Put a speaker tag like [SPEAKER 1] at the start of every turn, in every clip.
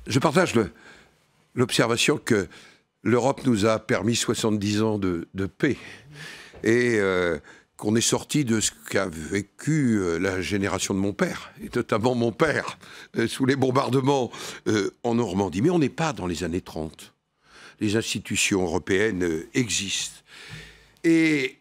[SPEAKER 1] Je partage l'observation que l'Europe nous a permis 70 ans de paix et qu'on est sorti de ce qu'a vécu la génération de mon père, et notamment mon père, sous les bombardements en Normandie. Mais on n'est pas dans les années 30. Les institutions européennes existent. Et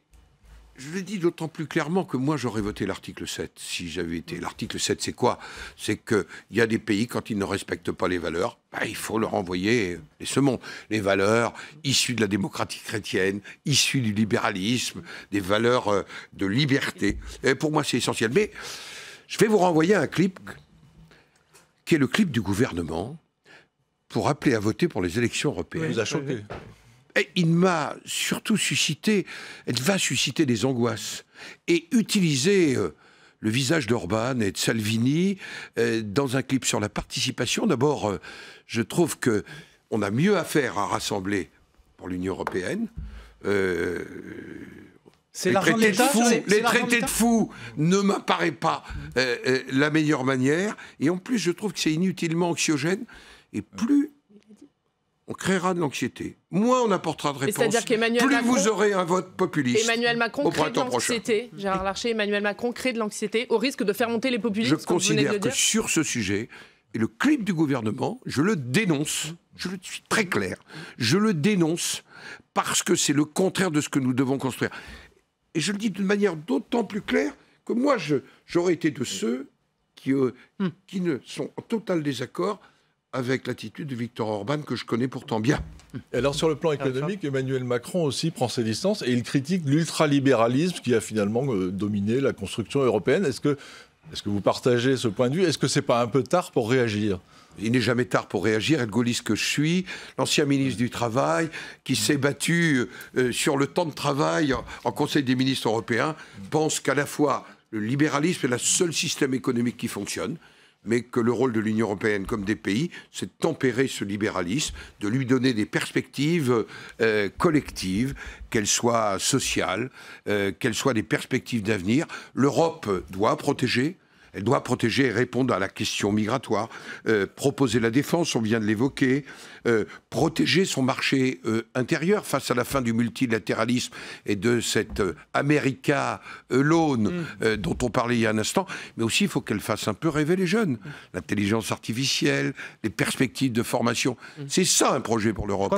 [SPEAKER 1] je le dis d'autant plus clairement que moi, j'aurais voté l'article 7 si j'avais été. L'article 7, c'est quoi? C'est qu'il y a des pays, quand ils ne respectent pas les valeurs, il faut leur envoyer les semonces. Les valeurs issues de la démocratie chrétienne, issues du libéralisme, des valeurs de liberté. Et pour moi, c'est essentiel. Mais je vais vous renvoyer un clip qui est le clip du gouvernement pour appeler à voter pour les élections européennes.
[SPEAKER 2] Ça vous a choqué?
[SPEAKER 1] Et il m'a surtout suscité, elle va susciter des angoisses. Et utiliser le visage d'Orban et de Salvini dans un clip sur la participation, d'abord, je trouve qu'on a mieux à faire à rassembler pour l'Union européenne.
[SPEAKER 2] C'est l'argent de l'État.
[SPEAKER 1] Les traités de fous ne m'apparaît pas la meilleure manière. Et en plus, je trouve que c'est inutilement anxiogène. Et plus on créera de l'anxiété, moins on apportera de réponses,
[SPEAKER 3] c'est-à-dire qu'Emmanuel
[SPEAKER 1] plus
[SPEAKER 3] Macron,
[SPEAKER 1] vous aurez un vote populiste.
[SPEAKER 3] Emmanuel Macron crée de l'anxiété. Gérard Larcher, Emmanuel Macron crée de l'anxiété au risque de faire monter les populistes.
[SPEAKER 1] Je considère que sur ce sujet, et le clip du gouvernement, je le dénonce, je suis très clair, je le dénonce parce que c'est le contraire de ce que nous devons construire. Et je le dis d'une manière d'autant plus claire que moi, j'aurais été de ceux qui ne sont en total désaccord avec l'attitude de Viktor Orban, que je connais pourtant bien.
[SPEAKER 2] Et alors, sur le plan économique, Emmanuel Macron aussi prend ses distances et il critique l'ultralibéralisme qui a finalement dominé la construction européenne. Est-ce que vous partagez ce point de vue? Est-ce que c'est pas un peu tard pour réagir?
[SPEAKER 1] Il n'est jamais tard pour réagir. Et le gaulliste que je suis, l'ancien ministre du Travail, qui s'est battu sur le temps de travail en Conseil des ministres européens, pense qu'à la fois le libéralisme est le seul système économique qui fonctionne, mais que le rôle de l'Union européenne comme des pays, c'est de tempérer ce libéralisme, de lui donner des perspectives collectives, qu'elles soient sociales, qu'elles soient des perspectives d'avenir. L'Europe doit protéger. Elle doit protéger et répondre à la question migratoire, proposer la défense, on vient de l'évoquer, protéger son marché intérieur face à la fin du multilatéralisme et de cette America Alone dont on parlait il y a un instant. Mais aussi, il faut qu'elle fasse un peu rêver les jeunes. L'intelligence artificielle, les perspectives de formation. C'est ça un projet pour l'Europe.